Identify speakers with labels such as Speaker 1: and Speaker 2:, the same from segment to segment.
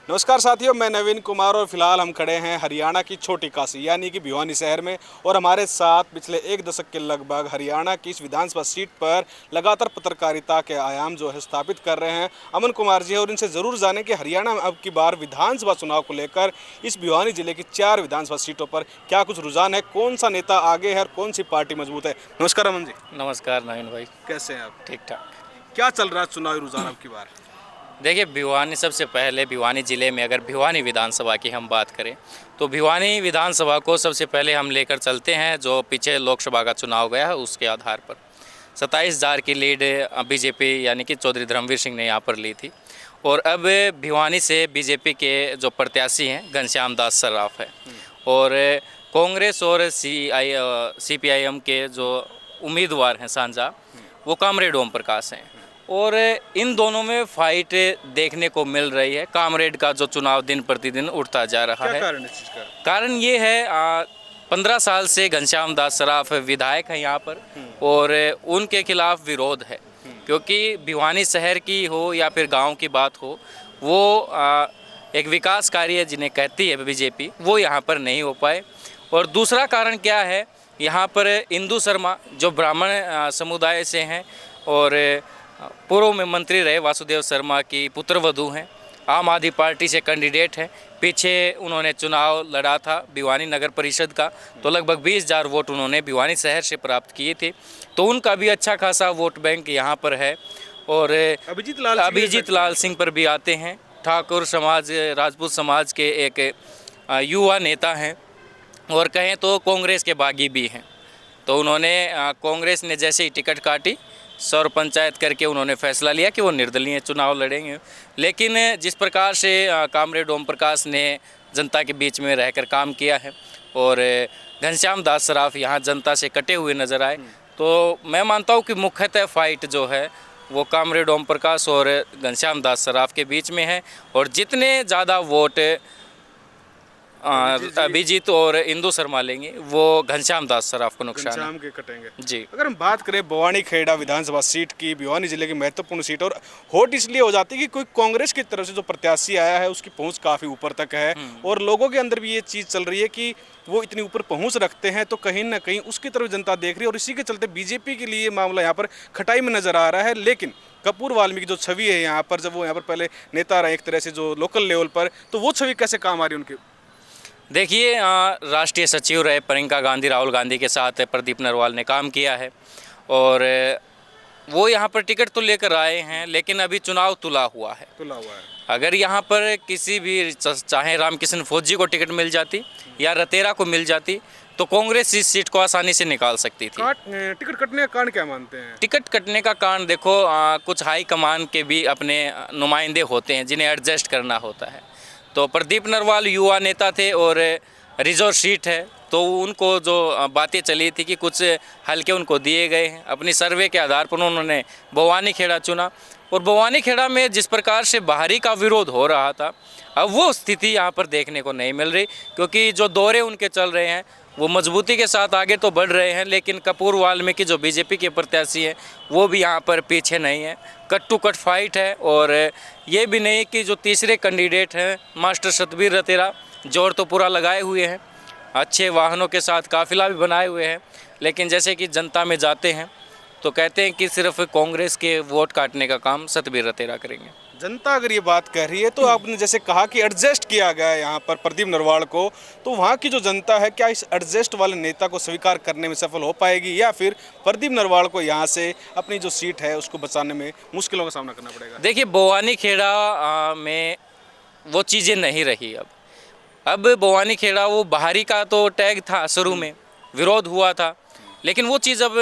Speaker 1: नमस्कार साथियों, मैं नवीन कुमार और फिलहाल हम खड़े हैं हरियाणा की छोटी काशी यानी कि भिवानी शहर में। और हमारे साथ पिछले एक दशक के लगभग हरियाणा की इस विधानसभा सीट पर लगातार पत्रकारिता के आयाम जो है स्थापित कर रहे हैं अमन कुमार जी हैं। और इनसे ज़रूर जानें कि हरियाणा में अब की बार विधानसभा चुनाव को लेकर इस भिवानी जिले की 4 विधानसभा सीटों पर क्या कुछ रुझान है, कौन सा नेता आगे है और कौन सी पार्टी मजबूत है। नमस्कार अमन जी।
Speaker 2: नमस्कार नवीन भाई।
Speaker 1: कैसे हैं आप?
Speaker 2: ठीक ठाक।
Speaker 1: क्या चल रहा है चुनावी रुझान अब की बार?
Speaker 2: देखिए, भिवानी सबसे पहले भिवानी ज़िले में अगर भिवानी विधानसभा की हम बात करें तो भिवानी विधानसभा को सबसे पहले हम लेकर चलते हैं जो पीछे लोकसभा का चुनाव गया है उसके आधार पर 27,000 की लीड बीजेपी यानी कि चौधरी धर्मवीर सिंह ने यहाँ पर ली थी। और अब भिवानी से बीजेपी के जो प्रत्याशी हैं घनश्याम दास सर्राफ है और कांग्रेस और CPIM के जो उम्मीदवार हैं साझा वो कामरेड ओम प्रकाश हैं। और इन दोनों में फाइट देखने को मिल रही है। कामरेड का जो चुनाव दिन प्रतिदिन उठता जा रहा है।
Speaker 1: कारण है इस चीज़ का?
Speaker 2: कारण ये है 15 साल से घनश्याम दास सर्राफ विधायक हैं यहाँ पर और उनके खिलाफ विरोध है क्योंकि भिवानी शहर की हो या फिर गांव की बात हो वो एक विकास कार्य जिन्हें कहती है बीजेपी वो यहाँ पर नहीं हो पाए। और दूसरा कारण क्या है, यहाँ पर इंदु शर्मा जो ब्राह्मण समुदाय से हैं और पूर्व में मंत्री रहे वासुदेव शर्मा की पुत्रवधू हैं, आम आदमी पार्टी से कैंडिडेट हैं। पीछे उन्होंने चुनाव लड़ा था भिवानी नगर परिषद का तो लगभग 20,000 वोट उन्होंने भिवानी शहर से प्राप्त किए थे, तो उनका भी अच्छा खासा वोट बैंक यहाँ पर है। और अभिजीत लाल सिंह पर भी आते हैं, ठाकुर समाज राजपूत समाज के एक युवा नेता हैं और कहें तो कांग्रेस के बागी भी हैं। तो उन्होंने कांग्रेस ने जैसे ही टिकट काटी सौर पंचायत करके उन्होंने फैसला लिया कि वो निर्दलीय चुनाव लड़ेंगे। लेकिन जिस प्रकार से कामरेड ओम प्रकाश ने जनता के बीच में रहकर काम किया है और घनश्याम दास सर्राफ यहाँ जनता से कटे हुए नज़र आए, तो मैं मानता हूँ कि मुख्यतः फाइट जो है वो कामरेड ओम प्रकाश और घनश्याम दास सर्राफ के बीच में है। और जितने ज़्यादा वोट अभिजीत और इंदु शर्मा लेंगे वो घनश्याम दास सर्राफ को नुकसान
Speaker 1: के कटेंगे
Speaker 2: जी।
Speaker 1: अगर हम बात करें बवानी खेड़ा विधानसभा सीट की, भिवानी जिले की महत्वपूर्ण सीट, और होट इसलिए हो जाती है कि कोई कांग्रेस की तरफ से जो प्रत्याशी आया है उसकी पहुंच काफ़ी ऊपर तक है और लोगों के अंदर भी ये चीज़ चल रही है कि वो इतनी ऊपर पहुंच रखते हैं तो कहीं ना कहीं उसकी तरफ जनता देख रही है। और इसी के चलते बीजेपी के लिए मामला यहाँ पर खटाई में नजर आ रहा है। लेकिन कपूर वाल्मीकि जो छवि है यहाँ पर, जब वो यहाँ पर पहले नेता रहे एक तरह से जो लोकल लेवल पर, तो वो छवि कैसे काम आ रही है उनकी?
Speaker 2: देखिए, राष्ट्रीय सचिव रहे प्रियंका गांधी राहुल गांधी के साथ प्रदीप नरवाल ने काम किया है और वो यहाँ पर टिकट तो लेकर आए हैं, लेकिन अभी चुनाव तुला हुआ है। अगर यहाँ पर किसी भी चाहे रामकिशन फौजी को टिकट मिल जाती या रतेरा को मिल जाती तो कांग्रेस इस सीट को आसानी से निकाल सकती थी।
Speaker 1: टिकट कटने का कारण क्या मानते हैं?
Speaker 2: टिकट कटने का कारण देखो, कुछ हाई कमान के भी अपने नुमाइंदे होते हैं जिन्हें एडजस्ट करना होता है। तो प्रदीप नरवाल युवा नेता थे और रिजर्व सीट है तो उनको जो बातें चली थी कि कुछ हल्के उनको दिए गए हैं, अपनी सर्वे के आधार पर उन्होंने बवानी खेड़ा चुना। और बवानी खेड़ा में जिस प्रकार से बाहरी का विरोध हो रहा था अब वो स्थिति यहाँ पर देखने को नहीं मिल रही, क्योंकि जो दौरे उनके चल रहे हैं वो मजबूती के साथ आगे तो बढ़ रहे हैं, लेकिन कपूर वाल्मीकि जो बीजेपी के प्रत्याशी हैं वो भी यहाँ पर पीछे नहीं है। कट टू कट फाइट है। और ये भी नहीं कि जो तीसरे कैंडिडेट हैं मास्टर सतबीर रतेरा जोर तो पूरा लगाए हुए हैं, अच्छे वाहनों के साथ काफिला भी बनाए हुए हैं, लेकिन जैसे कि जनता में जाते हैं तो कहते हैं कि सिर्फ कांग्रेस के वोट काटने का काम सतबीर रतेरा करेंगे।
Speaker 1: जनता अगर ये बात कह रही है तो आपने जैसे कहा कि एडजस्ट किया गया है यहाँ पर प्रदीप नरवाल को, तो वहाँ की जो जनता है क्या इस एडजस्ट वाले नेता को स्वीकार करने में सफल हो पाएगी या फिर प्रदीप नरवाल को यहाँ से अपनी जो सीट है उसको बचाने में मुश्किलों का सामना करना पड़ेगा?
Speaker 2: देखिए, बवानी खेड़ा में वो चीज़ें नहीं रही। अब बवानी खेड़ा वो बाहरी का तो टैग था, शुरू में विरोध हुआ था, लेकिन वो चीज़ अब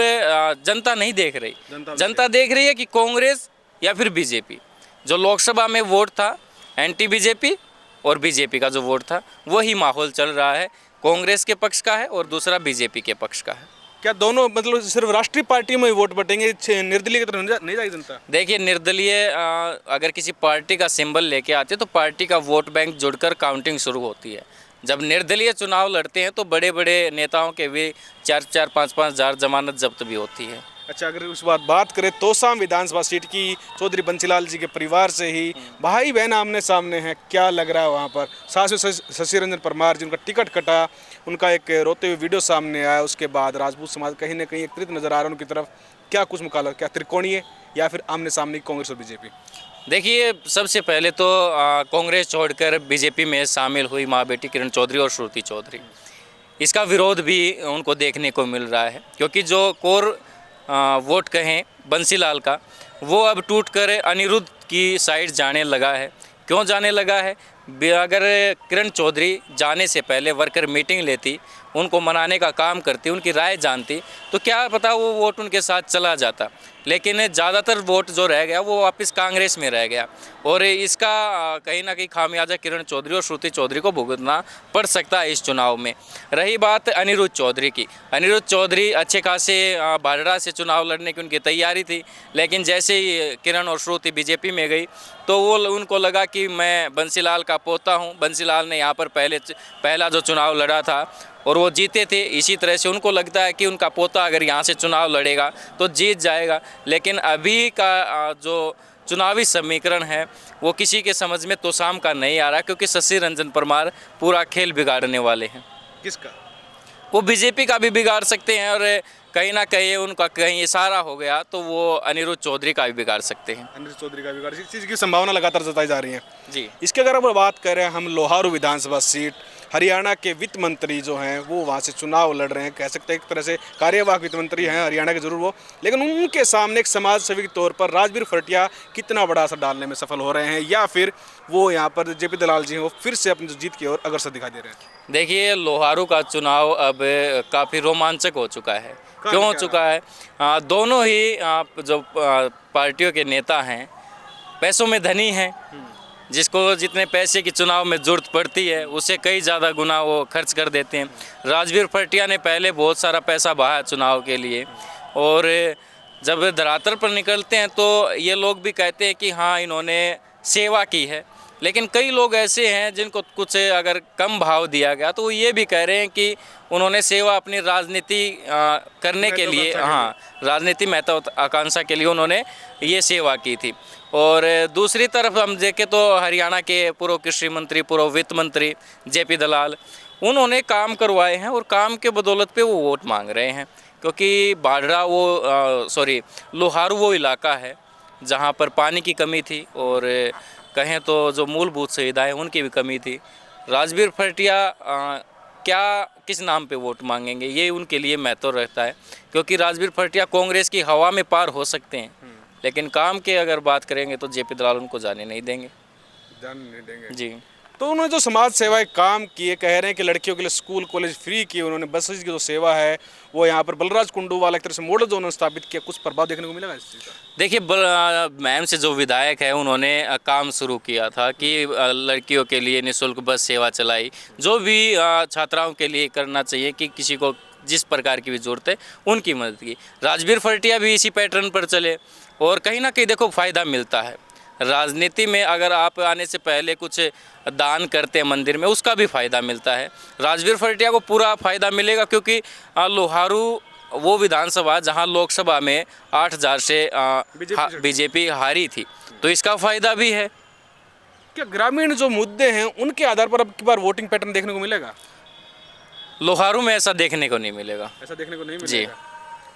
Speaker 2: जनता नहीं देख रही। जनता देख रही है कि कांग्रेस या फिर बीजेपी। जो लोकसभा में वोट था एंटी बीजेपी और बीजेपी का जो वोट था वही माहौल चल रहा है, कांग्रेस के पक्ष का है और दूसरा बीजेपी के पक्ष का है।
Speaker 1: क्या दोनों मतलब सिर्फ राष्ट्रीय पार्टी में ही वोट बटेंगे, निर्दलीय की तरफ नहीं जाएगी जनता?
Speaker 2: देखिए, निर्दलीय अगर किसी पार्टी का सिंबल लेके आते तो पार्टी का वोट बैंक जुड़कर काउंटिंग शुरू होती है। जब निर्दलीय चुनाव लड़ते हैं तो बड़े बड़े नेताओं के भी 4-4, 5-5 हज़ार जमानत जब्त भी होती है।
Speaker 1: अच्छा, अगर उस बात करें तोसाम विधानसभा सीट की, चौधरी बंसीलाल जी के परिवार से ही भाई बहन आमने सामने हैं, क्या लग रहा है वहाँ पर? साथ में शशि रंजन परमार जिनका टिकट कटा, उनका एक रोते हुए वीडियो सामने आया, उसके बाद राजपूत समाज कहीं ना कहीं एकत्रित नजर आ रहा है उनकी तरफ। क्या कुछ मुकाबला, क्या त्रिकोणीय या फिर आमने सामने कांग्रेस और बीजेपी?
Speaker 2: देखिए, सबसे पहले तो कांग्रेस छोड़कर बीजेपी में शामिल हुई माँ बेटी किरण चौधरी और श्रुति चौधरी, इसका विरोध भी उनको देखने को मिल रहा है, क्योंकि जो कोर वोट कहें बंसीलाल का, वो अब टूटकर अनिरुद्ध की साइड जाने लगा है। क्यों जाने लगा है? अगर किरण चौधरी जाने से पहले वर्कर मीटिंग लेती, उनको मनाने का काम करती, उनकी राय जानती, तो क्या पता वो वोट उनके साथ चला जाता। लेकिन ज़्यादातर वोट जो रह गया वो वापस कांग्रेस में रह गया, और इसका कहीं ना कहीं खामियाजा किरण चौधरी और श्रुति चौधरी को भुगतना पड़ सकता है इस चुनाव में। रही बात अनिरुद्ध चौधरी की, अनिरुद्ध चौधरी अच्छे खासे भाडरा से चुनाव लड़ने की उनकी तैयारी थी, लेकिन जैसे ही किरण और श्रुति बीजेपी में गई तो वो उनको लगा कि मैं बंसीलाल का पोता हूँ। बंसीलाल ने यहाँ पर पहला जो चुनाव लड़ा था और वो जीते थे, इसी तरह से उनको लगता है कि उनका पोता अगर यहाँ से चुनाव लड़ेगा तो जीत जाएगा। लेकिन अभी का जो चुनावी समीकरण है वो किसी के समझ में तोसाम का नहीं आ रहा, क्योंकि शशि रंजन परमार पूरा खेल बिगाड़ने वाले हैं।
Speaker 1: किसका?
Speaker 2: वो बीजेपी का भी बिगाड़ सकते हैं, और कहीं ना कहीं उनका कहीं इशारा हो गया तो वो अनिरुद्ध चौधरी का भी बिगाड़ सकते हैं।
Speaker 1: अनिरुद्ध चौधरी का बिगाड़, इस चीज़ की संभावना लगातार जताई जा रही है
Speaker 2: जी।
Speaker 1: इसके अगर अब बात करें हम लोहारू विधानसभा सीट, हरियाणा के वित्त मंत्री जो हैं वो वहाँ से चुनाव लड़ रहे हैं, कह सकते हैं एक तरह से कार्यवाहक वित्त मंत्री हैं हरियाणा के जरूर वो, लेकिन उनके सामने एक समाज सेवी के तौर पर राजवीर फरटिया कितना बड़ा असर डालने में सफल हो रहे हैं, या फिर वो यहाँ पर जेपी दलाल जी हैं वो फिर से अपनी जीत की ओर अग्रसर दिखाई दे रहे हैं?
Speaker 2: देखिए, लोहारू का चुनाव अब काफ़ी रोमांचक हो चुका है। क्यों हो चुका है? दोनों ही जो पार्टियों के नेता हैं पैसों में धनी हैं, जिसको जितने पैसे की चुनाव में ज़रूरत पड़ती है उससे कई ज़्यादा गुना वो खर्च कर देते हैं। राजवीर फरटिया ने पहले बहुत सारा पैसा बहाया चुनाव के लिए, और जब धरातल पर निकलते हैं तो ये लोग भी कहते हैं कि हाँ इन्होंने सेवा की है, लेकिन कई लोग ऐसे हैं जिनको कुछ अगर कम भाव दिया गया तो वो ये भी कह रहे हैं कि उन्होंने सेवा अपनी राजनीति करने के लिए, हाँ राजनीति महत्वाकांक्षा के लिए उन्होंने ये सेवा की थी। और दूसरी तरफ हम देखें तो हरियाणा के पूर्व कृषि मंत्री, पूर्व वित्त मंत्री जेपी दलाल, उन्होंने काम करवाए हैं और काम के बदौलत पे वो वोट मांग रहे हैं, क्योंकि भाडरा लोहारू वो इलाका है जहाँ पर पानी की कमी थी और कहें तो जो मूलभूत सुविधाएं उनकी भी कमी थी। राजवीर फरटिया क्या किस नाम पे वोट मांगेंगे ये उनके लिए महत्व रहता है, क्योंकि राजवीर फरटिया कांग्रेस की हवा में पार हो सकते हैं, लेकिन काम के अगर बात करेंगे तो जेपी दलाल उनको जाने नहीं देंगे। जी।
Speaker 1: तो उन्होंने जो समाज सेवाएं काम किए, कह रहे हैं कि लड़कियों के लिए स्कूल कॉलेज फ्री किए, उन्होंने बसेज की जो सेवा है वो यहाँ पर बलराज कुंडू वाला एक तरह से मॉडल जो उन्होंने स्थापित किया, कुछ प्रभाव देखने को मिलेगा इस चीज़ का?
Speaker 2: देखिए, मैम से जो विधायक है उन्होंने काम शुरू किया था कि लड़कियों के लिए निःशुल्क बस सेवा चलाई, जो भी छात्राओं के लिए करना चाहिए कि किसी को जिस प्रकार की भी ज़रूरत है उनकी मदद की। राजवीर फरटिया भी इसी पैटर्न पर चले, और कहीं ना कहीं देखो फ़ायदा मिलता है राजनीति में। अगर आप आने से पहले कुछ दान करते हैं मंदिर में, उसका भी फ़ायदा मिलता है। राजवीर फरटिया को पूरा फ़ायदा मिलेगा, क्योंकि लोहारू वो विधानसभा जहां लोकसभा में 8000 से बीजेपी हारी थी, तो इसका फ़ायदा भी है।
Speaker 1: क्या ग्रामीण जो मुद्दे हैं उनके आधार पर अब की बार वोटिंग पैटर्न देखने को मिलेगा?
Speaker 2: लोहारू में ऐसा देखने को नहीं मिलेगा।
Speaker 1: ऐसा देखने को नहीं मिलेगा जी।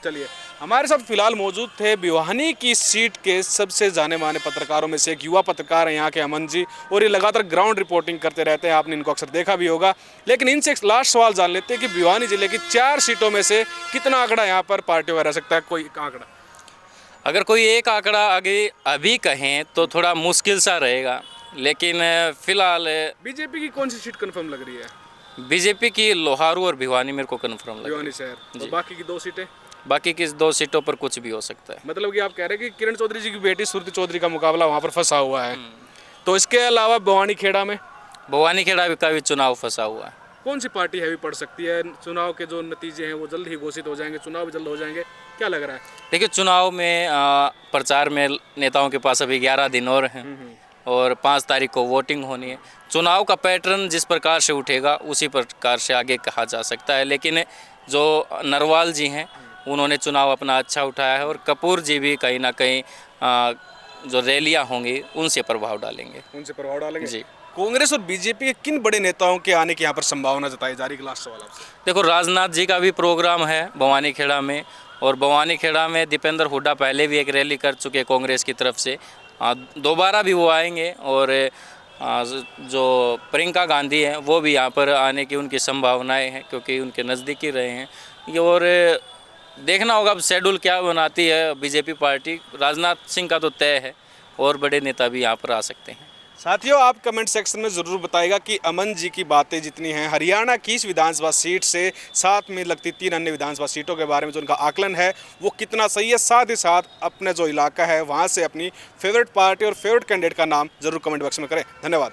Speaker 1: चलिए, हमारे साथ फिलहाल मौजूद थे भिवानी की सीट के सबसे जाने माने पत्रकारों में से एक युवा पत्रकार हैं यहाँ के अमन जी, और ये लगातार ग्राउंड रिपोर्टिंग करते रहते हैं, आपने इनको अक्सर देखा भी होगा। लेकिन इनसे एक लास्ट सवाल जान लेते हैं कि भिवानी जिले की 4 सीटों में से कितना आंकड़ा यहाँ पर पार्टियों का रह सकता है? कोई आंकड़ा,
Speaker 2: अगर कोई एक आंकड़ा आगे अभी कहें तो थोड़ा मुश्किल सा रहेगा, लेकिन फिलहाल
Speaker 1: बीजेपी की कौन सी सीट कन्फर्म लग रही है?
Speaker 2: बीजेपी की लोहारू और भिवानी मेरे को कन्फर्म लग रही है।
Speaker 1: भिवानी शहर, और बाकी की 2 सीटें?
Speaker 2: बाकी की 2 सीटों पर कुछ भी हो सकता है।
Speaker 1: मतलब कि आप कह रहे हैं कि किरण चौधरी जी की बेटी श्रुति चौधरी का मुकाबला वहाँ पर फंसा हुआ है, तो इसके अलावा भवानी खेड़ा में?
Speaker 2: भवानी खेड़ा का भी चुनाव फंसा हुआ है।
Speaker 1: कौन सी पार्टी हैवी पड़ सकती है? चुनाव के जो नतीजे हैं वो जल्द ही घोषित हो जाएंगे, चुनाव भी जल्द हो जाएंगे, क्या लग रहा है?
Speaker 2: देखिए, चुनाव में प्रचार में नेताओं के पास अभी 11 दिन और हैं, और 5 तारीख को वोटिंग होनी है। चुनाव का पैटर्न जिस प्रकार से उठेगा उसी प्रकार से आगे कहा जा सकता है, लेकिन जो नरवाल जी हैं उन्होंने चुनाव अपना अच्छा उठाया है, और कपूर जी भी कहीं ना कहीं जो रैलियां होंगी उनसे प्रभाव डालेंगे।
Speaker 1: उनसे प्रभाव डालेंगे
Speaker 2: जी।
Speaker 1: कांग्रेस और बीजेपी के किन बड़े नेताओं के आने की यहाँ पर संभावना जताई जा रही है? लास्ट सवाल आपसे।
Speaker 2: देखो, राजनाथ जी का भी प्रोग्राम है भवानी खेड़ा में, और भवानी खेड़ा में दीपेंद्र हुड्डा पहले भी एक रैली कर चुके हैं कांग्रेस की तरफ से, दोबारा भी वो आएंगे। और जो प्रियंका गांधी हैं वो भी यहाँ पर आने की उनकी संभावनाएं हैं, क्योंकि उनके नज़दीकी रहे हैं ये। और देखना होगा अब शेड्यूल क्या बनाती है बीजेपी पार्टी। राजनाथ सिंह का तो तय है, और बड़े नेता भी यहाँ पर आ सकते हैं।
Speaker 1: साथियों, आप कमेंट सेक्शन में ज़रूर बताइएगा कि अमन जी की बातें जितनी हैं हरियाणा की इस विधानसभा सीट से साथ में लगती 3 अन्य विधानसभा सीटों के बारे में जो उनका आकलन है वो कितना सही है, साथ ही साथ अपने जो इलाका है वहाँ से अपनी फेवरेट पार्टी और फेवरेट कैंडिडेट का नाम ज़रूर कमेंट बॉक्स में करें। धन्यवाद।